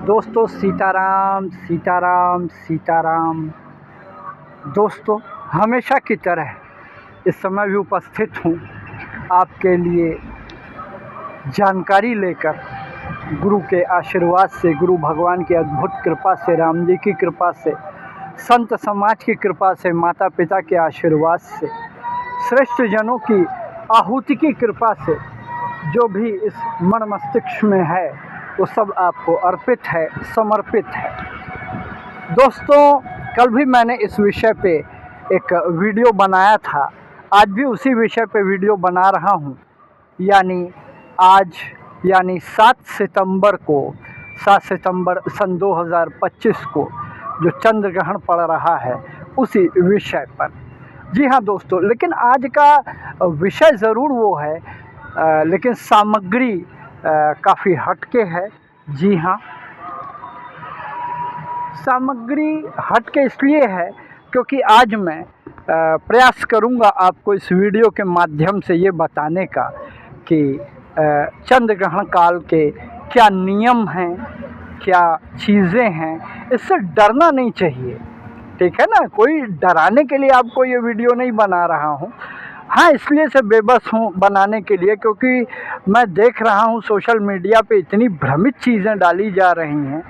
दोस्तों सीताराम सीताराम सीताराम। दोस्तों हमेशा की तरह इस समय भी उपस्थित हूँ आपके लिए जानकारी लेकर। गुरु के आशीर्वाद से, गुरु भगवान की अद्भुत कृपा से, राम जी की कृपा से, संत समाज की कृपा से, माता पिता के आशीर्वाद से, श्रेष्ठ जनों की आहुति की कृपा से जो भी इस मन मस्तिष्क में है वो सब आपको अर्पित है, समर्पित है। दोस्तों कल भी मैंने इस विषय पे एक वीडियो बनाया था, आज भी उसी विषय पे वीडियो बना रहा हूँ। यानी 7 सितंबर सन 2025 को जो चंद्र ग्रहण पड़ रहा है उसी विषय पर। जी हाँ दोस्तों, लेकिन आज का विषय ज़रूर वो है, लेकिन सामग्री काफ़ी हटके है। जी हाँ, सामग्री हटके इसलिए है क्योंकि आज मैं प्रयास करूंगा आपको इस वीडियो के माध्यम से ये बताने का कि चंद्र ग्रहण काल के क्या नियम हैं, क्या चीज़ें हैं। इससे डरना नहीं चाहिए, ठीक है ना। कोई डराने के लिए आपको ये वीडियो नहीं बना रहा हूँ। हाँ, इसलिए से बेबस हूँ बनाने के लिए क्योंकि मैं देख रहा हूँ सोशल मीडिया पे इतनी भ्रमित चीज़ें डाली जा रही हैं।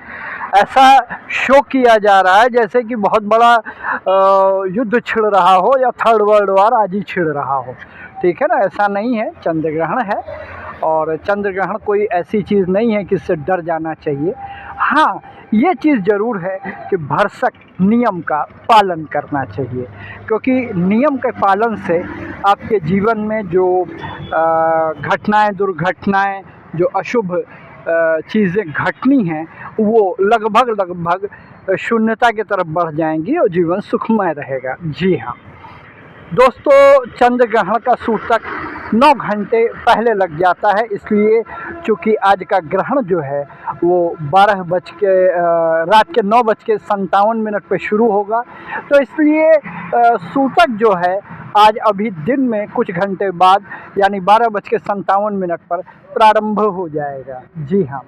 ऐसा शो किया जा रहा है जैसे कि बहुत बड़ा युद्ध छिड़ रहा हो या थर्ड वर्ल्ड वार आज ही छिड़ रहा हो, ठीक है ना। ऐसा नहीं है, चंद्र ग्रहण है और चंद्र ग्रहण कोई ऐसी चीज़ नहीं है कि इससे डर जाना चाहिए। हाँ, ये चीज़ ज़रूर है कि भरसक नियम का पालन करना चाहिए, क्योंकि नियम के पालन से आपके जीवन में जो घटनाएं, दुर्घटनाएं, जो अशुभ चीज़ें घटनी हैं वो लगभग शून्यता की तरफ बढ़ जाएंगी और जीवन सुखमय रहेगा। जी हाँ दोस्तों, चंद्र ग्रहण का सूतक 9 घंटे पहले लग जाता है, इसलिए चूँकि आज का ग्रहण जो है वो रात के 9:57 पे शुरू होगा, तो इसलिए सूतक जो है आज अभी दिन में कुछ घंटे बाद यानी 12:57 पर प्रारंभ हो जाएगा। जी हाँ,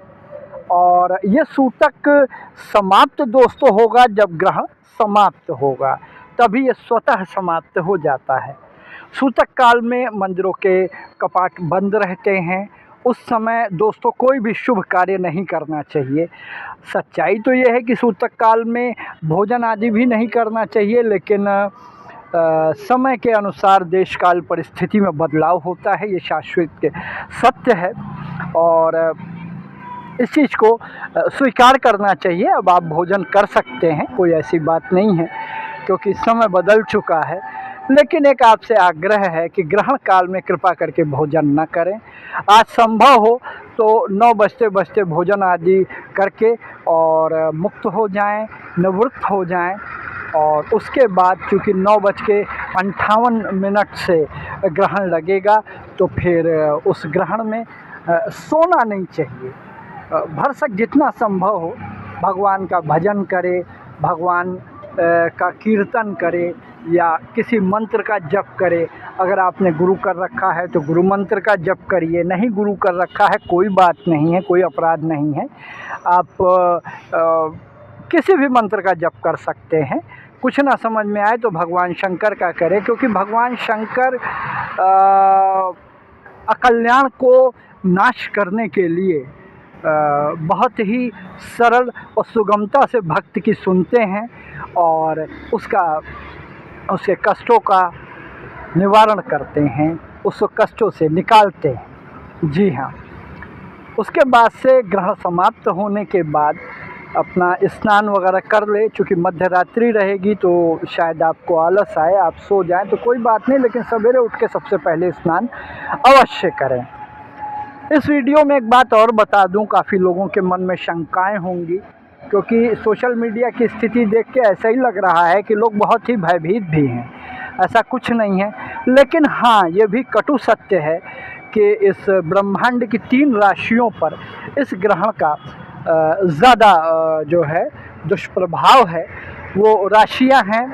और ये सूतक समाप्त दोस्तों होगा जब ग्रहण समाप्त होगा, तभी ये स्वतः समाप्त हो जाता है। सूतक काल में मंदिरों के कपाट बंद रहते हैं। उस समय दोस्तों कोई भी शुभ कार्य नहीं करना चाहिए। सच्चाई तो ये है कि सूतक काल में भोजन आदि भी नहीं करना चाहिए, लेकिन समय के अनुसार देश काल परिस्थिति में बदलाव होता है, ये शाश्वत सत्य है और इस चीज़ को स्वीकार करना चाहिए। अब आप भोजन कर सकते हैं, कोई ऐसी बात नहीं है, क्योंकि समय बदल चुका है। लेकिन एक आपसे आग्रह है कि ग्रहण काल में कृपा करके भोजन न करें। आज संभव हो तो 9 बजते भोजन आदि करके और मुक्त हो जाएं, निवृत्त हो जाएं, और उसके बाद चूँकि 9:58 से ग्रहण लगेगा तो फिर उस ग्रहण में सोना नहीं चाहिए। भरसक जितना संभव हो भगवान का भजन करे, भगवान का कीर्तन करे या किसी मंत्र का जप करे। अगर आपने गुरु कर रखा है तो गुरु मंत्र का जप करिए, नहीं गुरु कर रखा है कोई बात नहीं है, कोई अपराध नहीं है। आप किसी भी मंत्र का जप कर सकते हैं। कुछ ना समझ में आए तो भगवान शंकर का करें, क्योंकि भगवान शंकर अकल्याण को नाश करने के लिए बहुत ही सरल और सुगमता से भक्त की सुनते हैं और उसके कष्टों का निवारण करते हैं, उस कष्टों से निकालते हैं। जी हाँ, उसके बाद से ग्रहण समाप्त होने के बाद अपना स्नान वगैरह कर ले। चूँकि मध्य रात्रि रहेगी तो शायद आपको आलस आए, आप सो जाएं तो कोई बात नहीं, लेकिन सवेरे उठ के सबसे पहले स्नान अवश्य करें। इस वीडियो में एक बात और बता दूं, काफ़ी लोगों के मन में शंकाएं होंगी, क्योंकि सोशल मीडिया की स्थिति देख के ऐसा ही लग रहा है कि लोग बहुत ही भयभीत भी हैं। ऐसा कुछ नहीं है, लेकिन हाँ ये भी कटु सत्य है कि इस ब्रह्मांड की 3 राशियों पर इस ग्रहण का ज़्यादा जो है दुष्प्रभाव है। वो राशियाँ हैं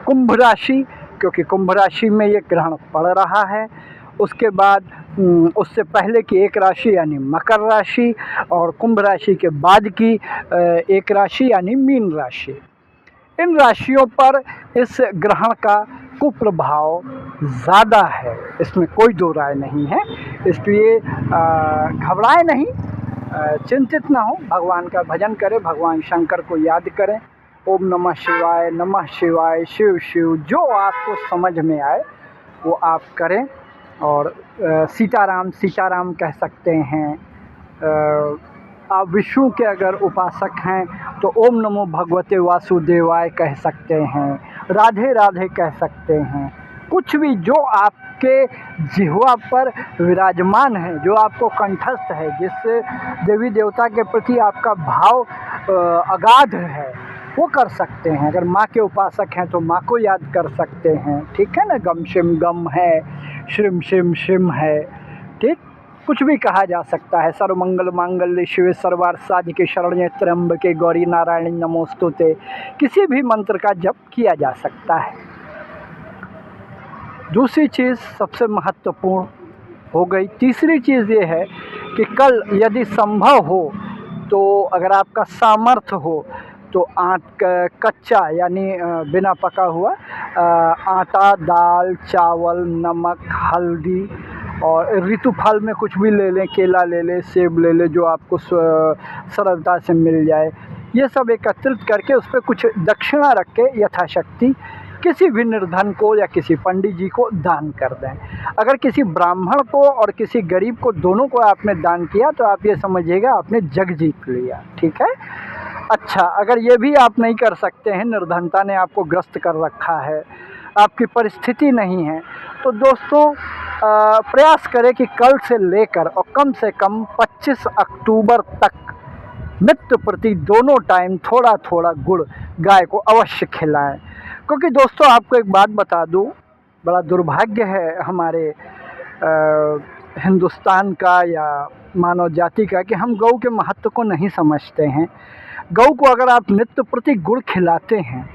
कुंभ राशि, क्योंकि कुंभ राशि में ये ग्रहण पड़ रहा है, उसके बाद उससे पहले की एक राशि यानी मकर राशि, और कुंभ राशि के बाद की एक राशि यानी मीन राशि। इन राशियों पर इस ग्रहण का कुप्रभाव ज़्यादा है, इसमें कोई दो राय नहीं है। इसलिए घबराए नहीं, चिंतित ना हो, भगवान का भजन करें, भगवान शंकर को याद करें। ओम नमः शिवाय, नमः शिवाय, शिव शिव, जो आपको समझ में आए वो आप करें। और सीताराम सीताराम कह सकते हैं। आप विष्णु के अगर उपासक हैं तो ओम नमो भगवते वासुदेवाय कह सकते हैं, राधे राधे कह सकते हैं। कुछ भी जो आपके जिह्वा पर विराजमान है, जो आपको कंठस्थ है, जिससे देवी देवता के प्रति आपका भाव अगाध है, वो कर सकते हैं। अगर माँ के उपासक हैं तो माँ को याद कर सकते हैं, ठीक है ना। गम शिम गम है, श्रीम शिम शिम है, ठीक, कुछ भी कहा जा सकता है। सर्वमंगल मांगल्य शिवे सर्वार्थ साधिके शरण्ये त्र्यंबके गौरी नारायणी नमोस्तुते, किसी भी मंत्र का जप किया जा सकता है। दूसरी चीज़ सबसे महत्वपूर्ण हो गई। तीसरी चीज़ ये है कि कल यदि संभव हो तो अगर आपका सामर्थ्य हो तो कच्चा यानी बिना पका हुआ आटा, दाल, चावल, नमक, हल्दी और ऋतु फल में कुछ भी ले लें, केला ले लें, सेब ले लें, जो आपको सरलता से मिल जाए। ये सब एकत्रित करके उस पर कुछ दक्षिणा रख के यथाशक्ति किसी भी निर्धन को या किसी पंडित जी को दान कर दें। अगर किसी ब्राह्मण को और किसी गरीब को, दोनों को आपने दान किया तो आप ये समझिएगा आपने जग जीत लिया, ठीक है। अच्छा, अगर ये भी आप नहीं कर सकते हैं, निर्धनता ने आपको ग्रस्त कर रखा है, आपकी परिस्थिति नहीं है, तो दोस्तों प्रयास करें कि कल से लेकर और कम से कम 25 अक्टूबर तक नित्य प्रति दोनों टाइम थोड़ा थोड़ा गुड़ गाय को अवश्य खिलाएं। क्योंकि दोस्तों आपको एक बात बता दूं, बड़ा दुर्भाग्य है हमारे हिंदुस्तान का या मानव जाति का कि हम गौ के महत्व को नहीं समझते हैं। गौ को अगर आप नित्य प्रति गुड़ खिलाते हैं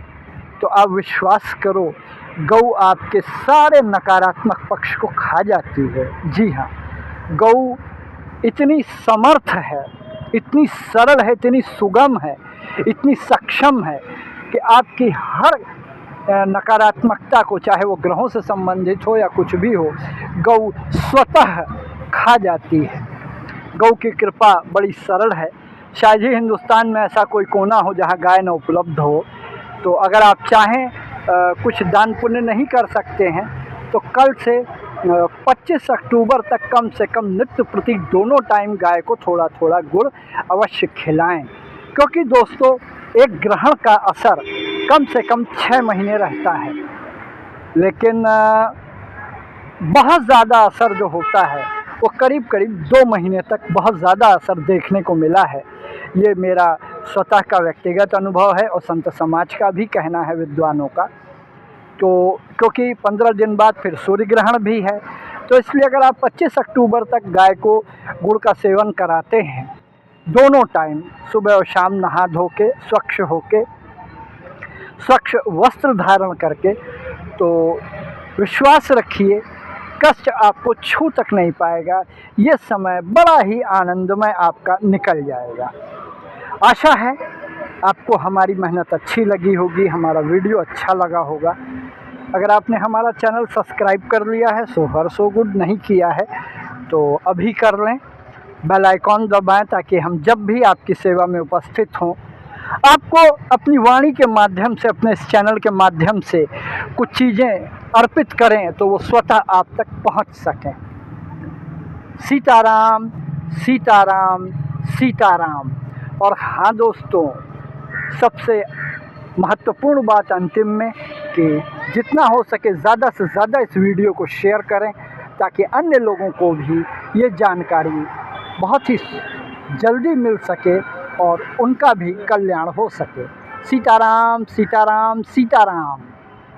तो आप विश्वास करो, गौ आपके सारे नकारात्मक पक्ष को खा जाती है। जी हाँ, गौ इतनी समर्थ है, इतनी सरल है, इतनी सुगम है, इतनी सक्षम है कि आपकी हर नकारात्मकता को, चाहे वो ग्रहों से संबंधित हो या कुछ भी हो, गौ स्वतः खा जाती है। गौ की कृपा बड़ी सरल है। शायद ही हिंदुस्तान में ऐसा कोई कोना हो जहाँ गाय न उपलब्ध हो। तो अगर आप चाहें कुछ दान पुण्य नहीं कर सकते हैं तो कल से 25 अक्टूबर तक कम से कम नित्य प्रति दोनों टाइम गाय को थोड़ा थोड़ा गुड़ अवश्य खिलाएं। क्योंकि दोस्तों एक ग्रहण का असर कम से कम 6 महीने रहता है, लेकिन बहुत ज़्यादा असर जो होता है वो करीब करीब 2 महीने तक बहुत ज़्यादा असर देखने को मिला है। ये मेरा स्वतः का व्यक्तिगत अनुभव है और संत समाज का भी कहना है, विद्वानों का। तो क्योंकि 15 दिन बाद फिर सूर्य ग्रहण भी है, तो इसलिए अगर आप 25 अक्टूबर तक गाय को गुड़ का सेवन कराते हैं दोनों टाइम, सुबह और शाम, नहा धो के स्वच्छ होके, स्वच्छ वस्त्र धारण करके, तो विश्वास रखिए कष्ट आपको छू तक नहीं पाएगा। ये समय बड़ा ही आनंदमय आपका निकल जाएगा। आशा है आपको हमारी मेहनत अच्छी लगी होगी, हमारा वीडियो अच्छा लगा होगा। अगर आपने हमारा चैनल सब्सक्राइब कर लिया है सो गुड, नहीं किया है तो अभी कर लें, बेल आइकॉन दबाएं ताकि हम जब भी आपकी सेवा में उपस्थित हों, आपको अपनी वाणी के माध्यम से, अपने इस चैनल के माध्यम से कुछ चीज़ें अर्पित करें तो वो स्वतः आप तक पहुंच सकें। सीताराम सीताराम सीताराम। और हाँ दोस्तों, सबसे महत्वपूर्ण बात अंतिम में कि जितना हो सके ज़्यादा से ज़्यादा इस वीडियो को शेयर करें ताकि अन्य लोगों को भी ये जानकारी बहुत ही जल्दी मिल सके और उनका भी कल्याण हो सके। सीताराम सीताराम सीताराम।